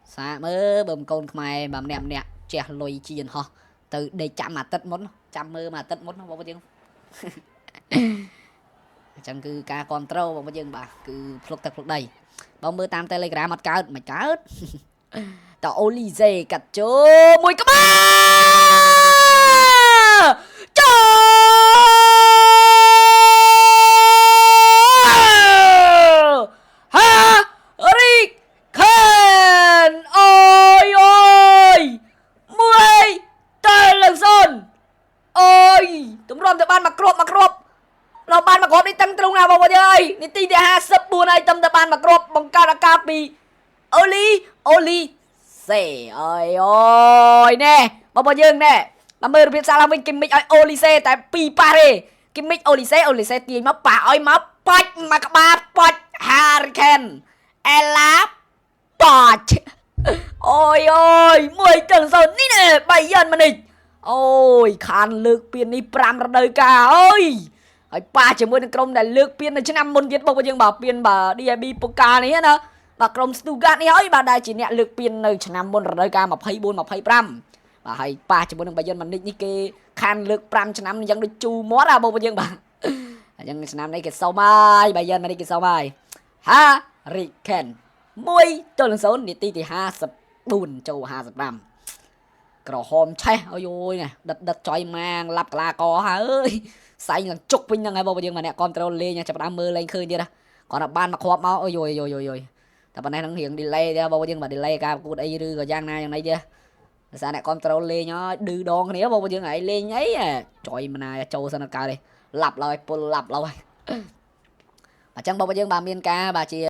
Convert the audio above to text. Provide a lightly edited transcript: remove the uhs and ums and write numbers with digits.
xa mơ bầm con mày bầm nẹm nẹt chè lôi chiên ho từ đây chạm mà tất món chạm mơ mà tất món không bao nhiêu chẳng cứ ca control bao nhiêu bà cứ fluk thật fluk đầy bao mơ tam telegram mặt cao mày cá ớt tao Olize cắt chô mùi các ba ha Rick Khan ôi ôi mùi trời lần son ôi tụi rôm tụi ban mặc rộpเราบ้านมากรอบนี่ตั้งตรงnào bao giờนี่ตีเดีย50 buồn này tâm tụi banมากรอบbằng cao là cao bị Oli xe ơi ôi nè bao giờ nè 30 rupiah salahវិញ Kim Mix ឲ្យ Olize តែ2ប៉ះទេ Kim Mix Olize ទាញមកប៉ះឲ្យមកប៉ាច់មកក្បាលប៉ាច់ Hurricane Ella ប៉ាច់អូយអូយមួយចឹងសូននេះ3យ៉ាងមកនេះអូយខានលើកពៀននេះ5រដូវកាលអើយហើយប៉ាជាមួយនឹងក្រុមដែលលើកពៀននៅឆ្នាំមុនទៀតបងយើងបាទពៀនបាទ DIB ពូកានេះណាបាទក្រុម Stuttgart នេះហើយបាទដែលជាអ្នកលើកពៀននៅឆ្នាំមុនរដូវកាល24 25បាទហើយប៉ាជាមួយនឹង Bayern Munich នេះគេខានលើក5ឆ្នាំអញ្ចឹងដូចជូរមាត់បងយើងបាទអញ្ចឹងឆ្នាំនេះគេសុំហើយ Bayern Munich គេសុំហើយ Hurricane 1-0 នាទីទី54ចូល55ក្រហមឆេះអើយអូយនេះដិតចុយម៉ាងឡាប់កលាកហើយសៃនឹងជុកវិញហ្នឹងហើយបងយើងមកអ្នក control លេងចាប់ដើមមើលលេងឃើញទៀតណាគាត់ទៅបានមកគ្រាប់មកអើយយតែប៉ុណ្ណេះនឹងរៀង delay ដែរបងយើងបាទ delay ការប្រកួតអីឬក៏យ៉ាងណាយ៉ាងណីទៀតដោយសារអ្នក control លេងហើយឌឺដងគ្នាបងយើងឯងលេងអីចុយមិនណាចូលសិនកើតទេឡាប់ឡើយពុលឡាប់ឡើយអញ្ចឹងបងយើងបាទមានការបាទជា